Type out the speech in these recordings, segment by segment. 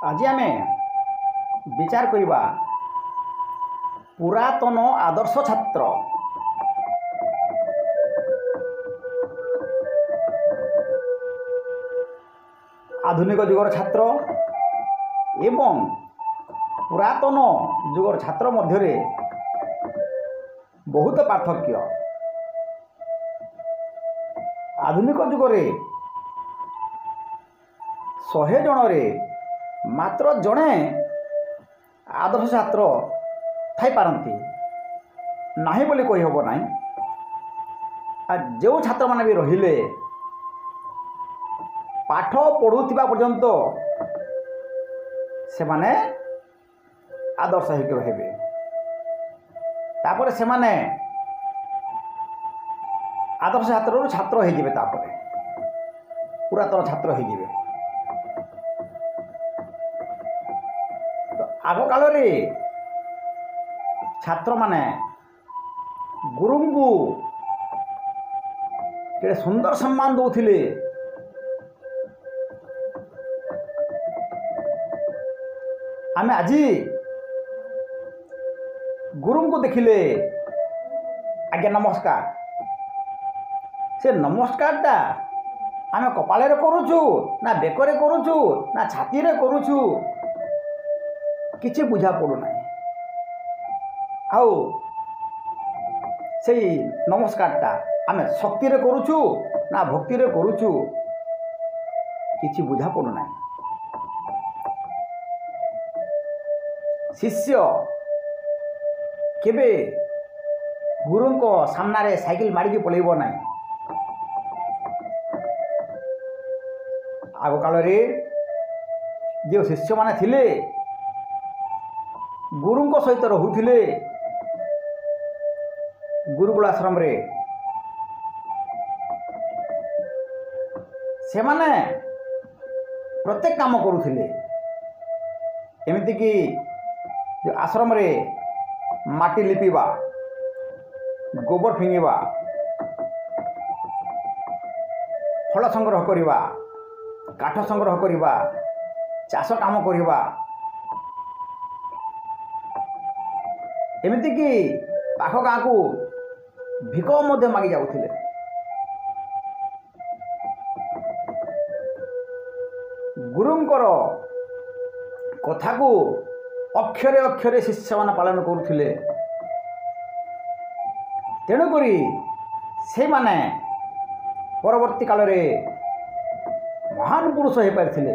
आज आम विचार करवा पुरातन आदर्श छात्र आधुनिक जुगर छात्र एवं पुरातन जुगर छात्र मध्य बहुत पार्थक्य। आधुनिक जुगरे 100 जनरे मात्र जड़े आदर्श छात्र थाई पारती नहीं बोली कही हब ना। जो छात्र माने भी रहिले पाठ पढ़ुवा पर्यंत से माने आदर्श होकर रहे। तापर से माने आदर्श छात्र छात्र हो तापर पुरातन छात्र हो। तो आग काल रे छात्र माने गुरु को केड़े सुंदर सम्मान दौले। आम आज गुरु को देखिले आज्ञा नमस्कार से नमस्कारटा आम कपाल करुचु ना बेकरे करुचु ना छाती रे करुचु किछि बुझा पड़ूना। आउ से नमस्कारटा आम शक्ति रे करुचु ना भक्ति रे करुचु किछि बुझा पड़ूना। शिष्य केबे गुरु को सामने साइकिल मारिकी पलैब ना। आग काल रे जो शिष्य माने थिले गुरु को सहित रहुथिले गुरुकुल आश्रम रे से माने प्रत्येक काम करुथिले। एमिति कि जो आश्रम रे माटी लिपिबा गोबर फिंगिबा फल संग्रह करिबा काठ संग्रह करिबा चाष काम करिबा एमिति कि पाख गाँ को भिक मध्य मागी जाउथिले। गुरुंकर कथा को अक्षरे अक्षरे शिष्य मान पालन करुथिले। तेणुकरी से माने परवर्ती काल रे महान पुरुष हो पारिथिले।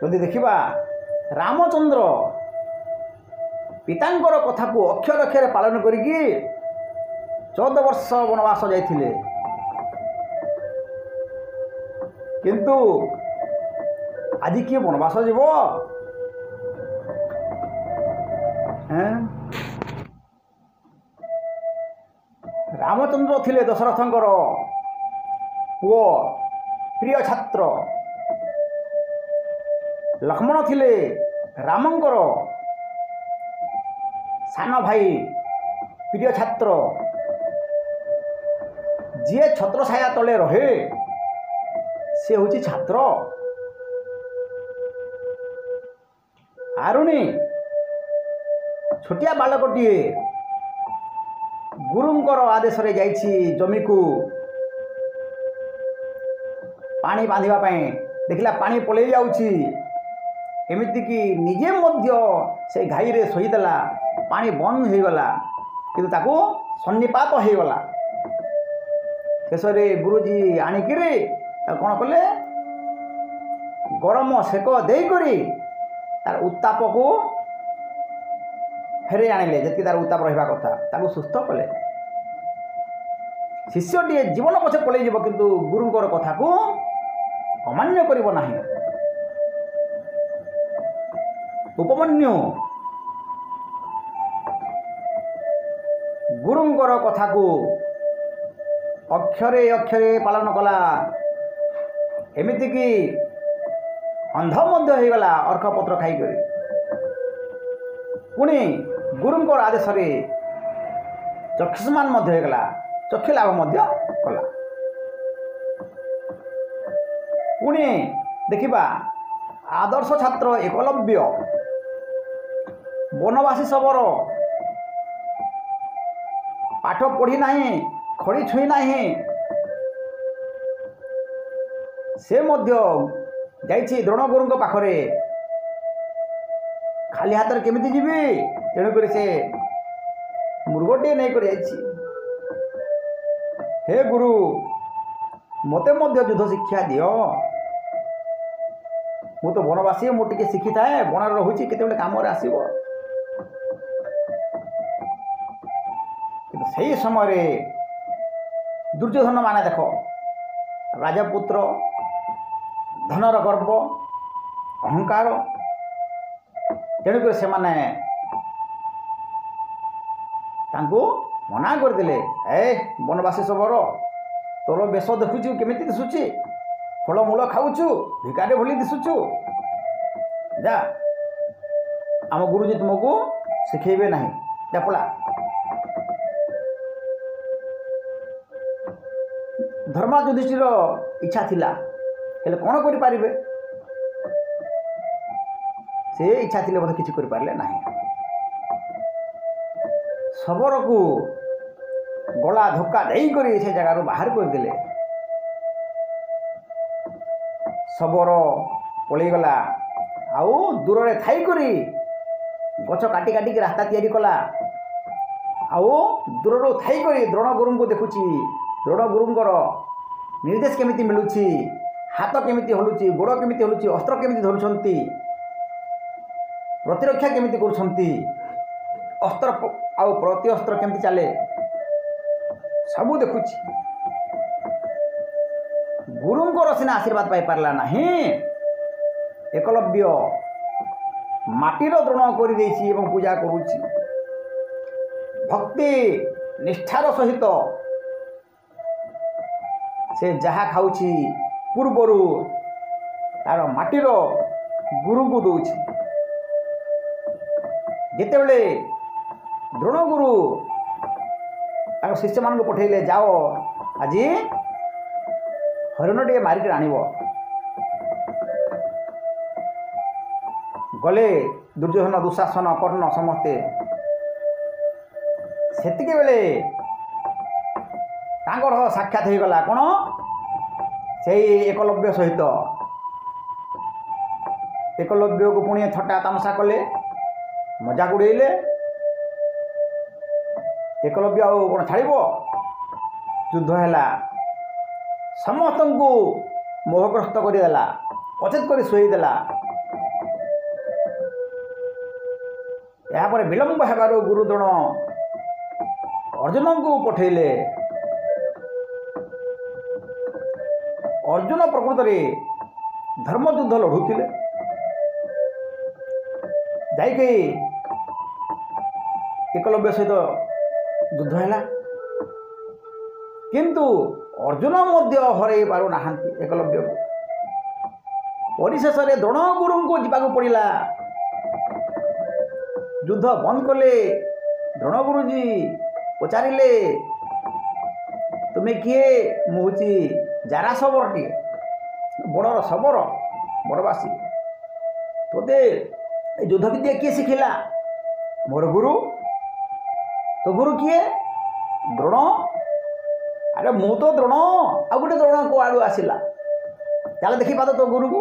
यदि देखिबा रामचंद्र पितांकर कथा को अक्षर अक्षरे पालन करिकी 14 वर्ष वनवास जाइथिले। किंतु आज किए वनवास जीव रामचंद्र थिले दशरथंकर पुओ प्रिय छात्र। लक्ष्मण थिले रामंकर सान भाई प्रिय छात्र। जी छत्र छाया तले रहे से होची छात्र। आरुणी छोटिया बालकटीए गुरुंकर आदेश रे जाइछि जमी को पानी बांधिबा पई देखला पानी पलई जाउछि। एमिति कि निजे मध्य से घाई रे सहीदेला पानी बंद हो गला किंतु ताको सन्निपात हो गला। शेष में गुरुजी आणिकी कौन कले गरम सेक देकरी तार उत्ताप को फेरे आनिले जी तार उत्ताप रहा कथा ताको सुस्थ कले। शिष्यटी जीवन पछे पलई जीव किंतु गुरुंकर कथा को अमान्य करिब नाही। उपमन्यु गुरुंकर कथा को अक्षरे अक्षरे पालन कला। एमिति कि अंध मध्य हो गला अर्कपत्र खाई कर पुणी गुरुंकर आदेश रे चक्षुष्मान मध्य हो गला चक्षु लाभ मध्य कला। ପୁଣି ଦେଖିବା ଆଦର୍ଶ ଛାତ୍ର ଏକଲବ୍ୟ ବନବାସୀ ଶବର ପାଠ ପଢ଼ି ନାହିଁ, ଖଡ଼ି ଛୁଇଁ ନାହିଁ, ସେ ମଧ୍ୟ ଯାଇଛି ଦ୍ରୋଣଗୁରୁଙ୍କ ପାଖରେ। ଖାଲି ହାତରେ କେମିତି ଯିବି? ତେଣୁକରି ସେ ମୃଗଟିଏ ନେଇକରି ଯାଇଛି। ହେ ଗୁରୁ, ମୋତେ ମଧ୍ୟ ଯୁଦ୍ଧ ଶିକ୍ଷା ଦିଅ। ମୁଁ ତ ବନବାସୀ, ମୁଁ ଟିକେ ଶିଖିଥାଏ, ବଣରେ ରହୁଛି, କେତେବେଳେ କାମରେ ଆସିବ। କିନ୍ତୁ ସେହି ସମୟରେ ଦୁର୍ଯ୍ୟୋଧନ ମାନେ ଦେଖ, ରାଜପୁତ୍ର, ଧନର ଗର୍ବ, ଅହଙ୍କାର, ତେଣୁକରି ସେମାନେ ତାଙ୍କୁ ମନା କରିଦେଲେ। ବନବାସୀ ଶବର, ତୋର ବେଶ ଦେଖୁଛୁ କେମିତି ଦିଶୁଛି, ଫଳମୂଳ ଖାଉଛୁ, ଭିକାରୀ ଭଳି ଦିଶୁଛୁ, ଯା, ଆମ ଗୁରୁଜୀ ତୁମକୁ ଶିଖେଇବେ ନାହିଁ, ଯା ପଳା। ଧର୍ମା ଯୁଧିଷ୍ଠିର ଇଚ୍ଛା ଥିଲା, ହେଲେ କ'ଣ କରିପାରିବେ? ସେ ଇଚ୍ଛା ଥିଲେ ମଧ୍ୟ କିଛି କରିପାରିଲେ ନାହିଁ। ଶବରକୁ ଗଳା ଧକ୍କା ଦେଇକରି ସେ ଜାଗାରୁ ବାହାର କରିଦେଲେ। ଶବର ପଳେଇଗଲା। ଆଉ ଦୂରରେ ଥାଇକରି ଗଛ କାଟି କାଟିକି ରାସ୍ତା ତିଆରି କଲା। ଆଉ ଦୂରରୁ ଥାଇକରି ଦ୍ରୋଣଗୁରୁଙ୍କୁ ଦେଖୁଛି। ଦ୍ରୋଣଗୁରୁଙ୍କର ନିର୍ଦ୍ଦେଶ କେମିତି ମିଳୁଛି, ହାତ କେମିତି ହଲୁଛି, ଗୋଡ଼ କେମିତି ହଲୁଛି, ଅସ୍ତ୍ର କେମିତି ଧରୁଛନ୍ତି, ପ୍ରତିରକ୍ଷା କେମିତି କରୁଛନ୍ତି, ଅସ୍ତ୍ର ଆଉ ପ୍ରତି ଅସ୍ତ୍ର କେମିତି ଚାଲେ, ସବୁ ଦେଖୁଛି। ଗୁରୁଙ୍କର ସିନା ଆଶୀର୍ବାଦ ପାଇପାରିଲା ନାହିଁ, ଏକଲବ୍ୟ ମାଟିର ଦ୍ରୋଣ କରିଦେଇଛି ଏବଂ ପୂଜା କରୁଛି। ଭକ୍ତି ନିଷ୍ଠାର ସହିତ ସେ ଯାହା ଖାଉଛି ପୂର୍ବରୁ ତାର ମାଟିର ଗୁରୁଙ୍କୁ ଦେଉଛି। ଯେତେବେଳେ ଦ୍ରୋଣଗୁରୁ ତାଙ୍କ ଶିଷ୍ୟମାନଙ୍କୁ ପଠାଇଲେ, ଯାଅ ଆଜି ହରିଣଟିଏ ମାରିକି ଆଣିବ। ଗଲେ ଦୁର୍ଯ୍ୟୋଧନ, ଦୁଃଶାସନ, କର୍ଣ୍ଣ ସମସ୍ତେ। ସେତିକିବେଳେ ତାଙ୍କର ସାକ୍ଷାତ ହୋଇଗଲା କ'ଣ? ସେଇ ଏକଲବ୍ୟ ସହିତ। ଏକଲବ୍ୟକୁ ପୁଣି ଥଟ୍ଟା ତାମସା କଲେ, ମଜାକ ଉଡ଼େଇଲେ। ଏକଲବ୍ୟ ଆଉ କ'ଣ ଛାଡ଼ିବ? ଯୁଦ୍ଧ ହେଲା, ସମସ୍ତଙ୍କୁ ମୋହଗ୍ରସ୍ତ କରିଦେଲା, ଅଚେତ କରି ଶୋଇଦେଲା। ଏହାପରେ ବିଳମ୍ବ ହେବାରୁ ଗୁରୁ ଦ୍ରୋଣ ଅର୍ଜୁନଙ୍କୁ ପଠାଇଲେ। ଅର୍ଜୁନ ପ୍ରକୃତରେ ଧର୍ମଯୁଦ୍ଧ ଲଢ଼ୁଥିଲେ। ଯାଇକି ଏକଲବ୍ୟ ସହିତ ଯୁଦ୍ଧ ହେଲା, କିନ୍ତୁ ଅର୍ଜୁନ ମଧ୍ୟ ହରାଇ ପାରୁନାହାନ୍ତି ଏକଲବ୍ୟକୁ। ପରିଶେଷରେ ଦ୍ରୋଣଗୁରୁଙ୍କୁ ଯିବାକୁ ପଡ଼ିଲା। ଯୁଦ୍ଧ ବନ୍ଦ କଲେ। ଦ୍ରୋଣଗୁରୁଜୀ ପଚାରିଲେ, ତୁମେ କିଏ? ମୁଁ ହେଉଛି ଜାରା ଶବରଟିଏ, ବଡ଼ର ଶବର, ବଡ଼ବାସୀ। ତୋତେ ଏ ଯୁଦ୍ଧ ବିଦ୍ୟା କିଏ ଶିଖିଲା? ମୋର ଗୁରୁ। ତୋ ଗୁରୁ କିଏ? ଦ୍ରୋଣ। ଆରେ ମୁଁ ତ ଦ୍ରୋଣ, ଆଉ ଗୋଟେ ଦ୍ରୋଣ କୁଆଡ଼ୁ ଆସିଲା? ତାହେଲେ ଦେଖିପାର ତୋ ଗୁରୁକୁ।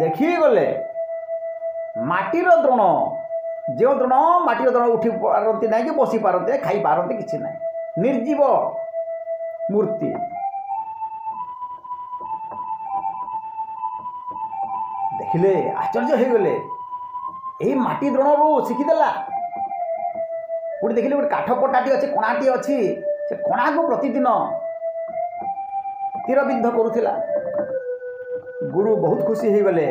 ଦେଖିକି ଗଲେ ମାଟିର ଦ୍ରୋଣ, ଯେଉଁ ଦ୍ରୋଣ ମାଟିର ଦ୍ରୋଣ ଉଠି ପାରନ୍ତି ନାହିଁ, କି ବସି ପାରନ୍ତି, ଖାଇପାରନ୍ତି କିଛି ନାହିଁ, ନିର୍ଜୀବ ମୂର୍ତ୍ତି। ଦେଖିଲେ, ଆଶ୍ଚର୍ଯ୍ୟ ହୋଇଗଲେ। ଏହି ମାଟି ଦ୍ରୋଣରୁ ଶିଖିଦେଲା। ପୁଣି ଦେଖିଲେ ଗୋଟେ କାଠ ପଟାଟି ଅଛି, କଣାଟିଏ ଅଛି, ସେ କଣାକୁ ପ୍ରତିଦିନ ତୀରବିଦ୍ଧ କରୁଥିଲା। ଗୁରୁ ବହୁତ ଖୁସି ହୋଇଗଲେ,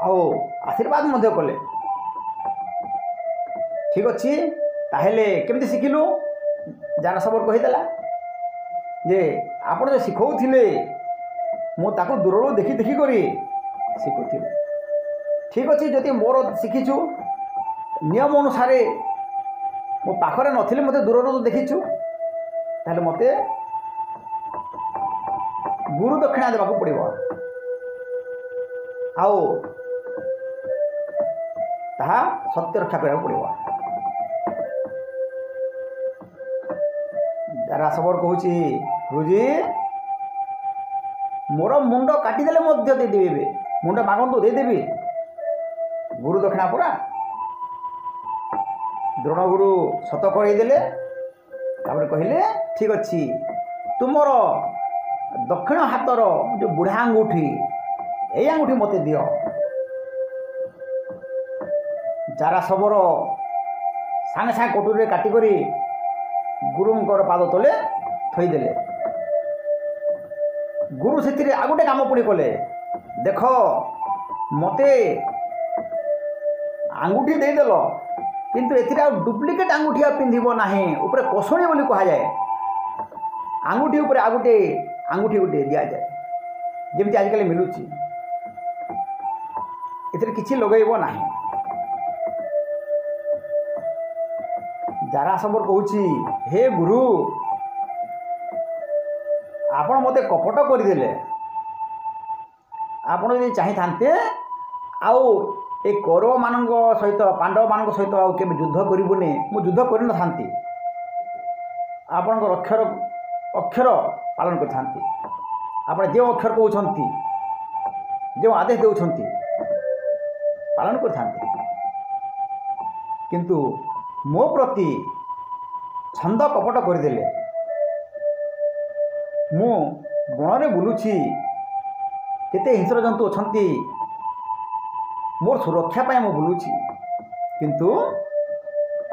ଆଉ ଆଶୀର୍ବାଦ ମଧ୍ୟ କଲେ। ଠିକ୍ ଅଛି, ତାହେଲେ କେମିତି ଶିଖିଲୁ? ଜାରା ଶବର କହିଦେଲା ଯେ ଆପଣ ଯେଉଁ ଶିଖଉଥିଲେ, ମୁଁ ତାକୁ ଦୂରରୁ ଦେଖି କରି ଶିଖୁଥିଲି। ଠିକ୍ ଅଛି, ଯଦି ମୋର ଶିଖିଛୁ ନିୟମ ଅନୁସାରେ, ମୋ ପାଖରେ ନଥିଲେ ମୋତେ ଦୂରରୁ ଦେଖିଛୁ, ତାହେଲେ ମୋତେ ଗୁରୁ ଦକ୍ଷିଣା ଦେବାକୁ ପଡ଼ିବ। ଆଉ ତାହା ସତ୍ୟ ରକ୍ଷା କରିବାକୁ ପଡ଼ିବ। ରାସବର କହୁଛି ଗୁରୁଜୀ ମୋର ମୁଣ୍ଡ କାଟିଦେଲେ ମଧ୍ୟ ଦେଇଦେବି, ମୁଣ୍ଡ ମାଗନ୍ତୁ ଦେଇଦେବି, ଗୁରୁ ଦକ୍ଷିଣା ପରା। ଦ୍ରୋଣଗୁରୁ ସତ କରେଇଦେଲେ। ତାପରେ କହିଲେ ଠିକ୍ ଅଛି, ତୁମର ଦକ୍ଷିଣ ହାତର ଯେଉଁ ବୁଢ଼ା ଆଙ୍ଗୁଠି ଏଇ ଆଙ୍ଗୁଠି ମୋତେ ଦିଅ। ଜାରାସବର ସାଙ୍ଗେ ସାଙ୍ଗେ କଟୁରୀରେ କାଟିକରି ଗୁରୁଙ୍କର ପାଦ ତଳେ ଥୋଇଦେଲେ। ଗୁରୁ ସେଥିରେ ଆଉ ଗୋଟେ କାମ ପୁଣି କଲେ, ଦେଖ ମୋତେ ଆଙ୍ଗୁଠି ଦେଇଦେଲ, କିନ୍ତୁ ଏଥିରେ ଆଉ ଡୁପ୍ଲିକେଟ୍ ଆଙ୍ଗୁଠି ଆଉ ପିନ୍ଧିବ ନାହିଁ, ଉପରେ କଷଣୀ ବୋଲି କୁହାଯାଏ। ଆଙ୍ଗୁଠି ଉପରେ ଆଉ ଗୋଟେ ଆଙ୍ଗୁଠି ଗୋଟେ ଦିଆଯାଏ, ଯେମିତି ଆଜିକାଲି ମିଳୁଛି। ଏଥିରେ କିଛି ଲଗାଇବ ନାହିଁ। ଜାରାସବର କହୁଛି ହେ ଗୁରୁ, ଆପଣ ମୋତେ କପଟ କରିଦେଲେ। ଆପଣ ଯଦି ଚାହିଁଥାନ୍ତେ ଆଉ ଏ କୌରବମାନଙ୍କ ସହିତ ପାଣ୍ଡବମାନଙ୍କ ସହିତ ଆଉ କେବେ ଯୁଦ୍ଧ କରିବୁନି, ମୁଁ ଯୁଦ୍ଧ କରିନଥାନ୍ତି, ଆପଣଙ୍କର ଅକ୍ଷର ପାଳନ କରିଥାନ୍ତି। ଆପଣ ଯେଉଁ ଅକ୍ଷର କହୁଛନ୍ତି, ଯେଉଁ ଆଦେଶ ଦେଉଛନ୍ତି ପାଳନ କରିଥାନ୍ତି। କିନ୍ତୁ ମୋ ପ୍ରତି ଛନ୍ଦ କପଟ କରିଦେଲେ। ମୁଁ ବଣରେ ବୁଲୁଛି, କେତେ ହିଂସ୍ର ଜନ୍ତୁ ଅଛନ୍ତି, ମୋର ସୁରକ୍ଷା ପାଇଁ ମୁଁ ବୁଲୁଛି, କିନ୍ତୁ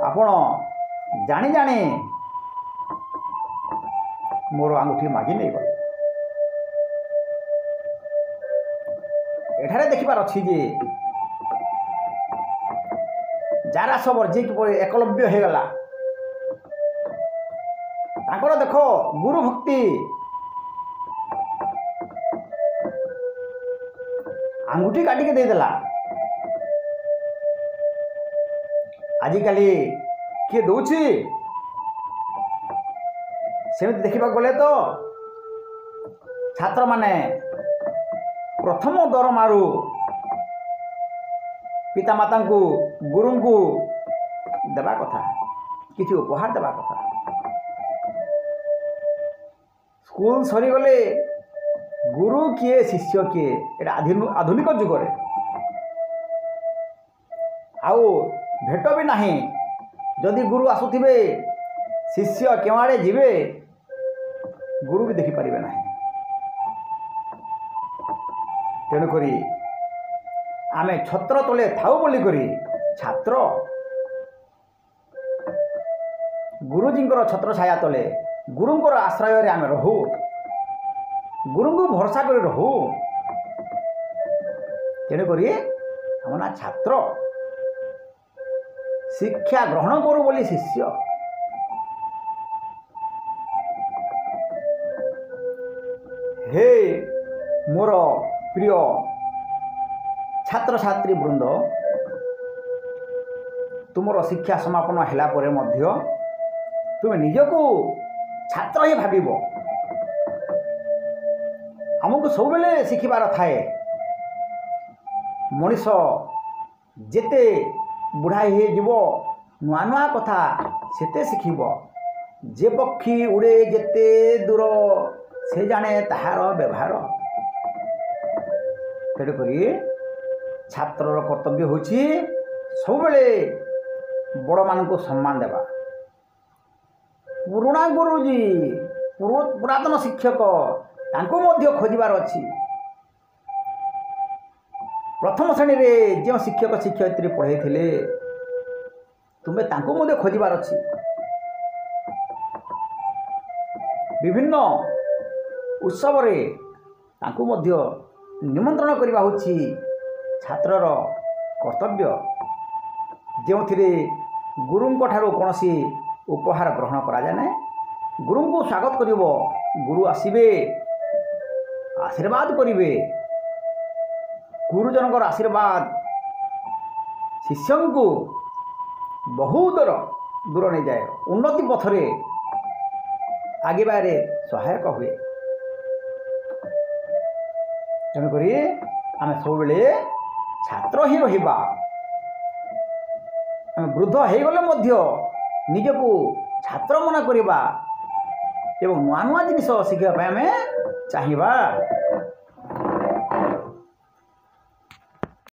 ଆପଣ ଜାଣି ଜାଣି ମୋର ଆଙ୍ଗୁଠି ମାଗି ନେଇଗଲେ। ଏଠାରେ ଦେଖିବାର ଅଛି ଯେ ଜାରାସବର ଯେ କିପରି ଏକଲବ୍ୟ ହେଇଗଲା, ତାଙ୍କର ଦେଖ ଗୁରୁ ଭକ୍ତି, ଆଙ୍ଗୁଠି କାଟିକି ଦେଇଦେଲା। ଆଜିକାଲି କିଏ ଦେଉଛି? ସେମିତି ଦେଖିବାକୁ ଗଲେ ତ ଛାତ୍ରମାନେ ପ୍ରଥମ ଦରମାରୁ ପିତାମାତାଙ୍କୁ ଗୁରୁଙ୍କୁ ଦେବା କଥା, କିଛି ଉପହାର ଦେବା କଥା। ସ୍କୁଲ ସରିଗଲେ ଗୁରୁ କିଏ ଶିଷ୍ୟ କିଏ, ଏଇଟା ଆଧୁନିକ ଯୁଗରେ ଆଉ ଭେଟ ବି ନାହିଁ। ଯଦି ଗୁରୁ ଆସୁଥିବେ, ଶିଷ୍ୟ କେଉଁଆଡ଼େ ଯିବେ ଗୁରୁ ବି ଦେଖିପାରିବେ ନାହିଁ। ତେଣୁକରି ଆମେ ଛତ୍ର ତଳେ ଥାଉ ବୋଲିକରି ଛାତ୍ର ଗୁରୁଜୀଙ୍କର ଛତ୍ର ଛାୟା ତଳେ ଗୁରୁଙ୍କର ଆଶ୍ରୟରେ ଆମେ ରହୁ, ଗୁରୁଙ୍କୁ ଭରସା କରି ରହୁ। ତେଣୁକରି ଆମ ନା ଛାତ୍ର, ଶିକ୍ଷା ଗ୍ରହଣ କରୁ ବୋଲି ଶିଷ୍ୟ। ହେ ମୋର ପ୍ରିୟ ଛାତ୍ରଛାତ୍ରୀ ବୃନ୍ଦ, ତୁମର ଶିକ୍ଷା ସମାପନ ହେଲା ପରେ ମଧ୍ୟ ତୁମେ ନିଜକୁ ଛାତ୍ର ହିଁ ଭାବିବ। ଆମକୁ ସବୁବେଳେ ଶିଖିବାର ଥାଏ। ମଣିଷ ଯେତେ ବୁଢ଼ା ହେଇଯିବ, ନୂଆ ନୂଆ କଥା ସେତେ ଶିଖିବ। ଯେ ପକ୍ଷୀ ଉଡ଼େ ଯେତେ ଦୂର, ସେ ଜାଣେ ତାହାର ବ୍ୟବହାର। ତେଣୁକରି ଛାତ୍ରର କର୍ତ୍ତବ୍ୟ ହେଉଛି ସବୁବେଳେ ବଡ଼ମାନଙ୍କୁ ସମ୍ମାନ ଦେବା। ପୁରୁଣା ଗୁରୁଜୀ, ପୁରାତନ ଶିକ୍ଷକ, ତାଙ୍କୁ ମଧ୍ୟ ଖୋଜିବାର ଅଛି। ପ୍ରଥମ ଶ୍ରେଣୀରେ ଯେଉଁ ଶିକ୍ଷକ ଶିକ୍ଷୟିତ୍ରୀ ପଢ଼େଇଥିଲେ, ତୁମେ ତାଙ୍କୁ ମଧ୍ୟ ଖୋଜିବାର ଅଛି। ବିଭିନ୍ନ ଉତ୍ସବରେ ତାଙ୍କୁ ମଧ୍ୟ ନିମନ୍ତ୍ରଣ କରିବା ହେଉଛି ଛାତ୍ରର କର୍ତ୍ତବ୍ୟ, ଯେଉଁଥିରେ ଗୁରୁଙ୍କ ଠାରୁ କୌଣସି ଉପହାର ଗ୍ରହଣ କରାଯାଏ ନାହିଁ। ଗୁରୁଙ୍କୁ ସ୍ୱାଗତ କରିବ, ଗୁରୁ ଆସିବେ, ଆଶୀର୍ବାଦ କରିବେ। ଗୁରୁଜନଙ୍କର ଆଶୀର୍ବାଦ ଶିଷ୍ୟଙ୍କୁ ବହୁ ଦୂର ନେଇଯାଏ, ଉନ୍ନତି ପଥରେ ଆଗିବାରେ ସହାୟକ ହୁଏ। ତେଣୁକରି ଆମେ ସବୁବେଳେ ଛାତ୍ର ହିଁ ରହିବା। ଆମେ ବୃଦ୍ଧ ହୋଇଗଲେ ମଧ୍ୟ ନିଜକୁ ଛାତ୍ର ମନେ କରିବା ଏବଂ ନୂଆ ନୂଆ ଜିନିଷ ଶିଖିବା ପାଇଁ ଆମେ ଚାହିଁବା।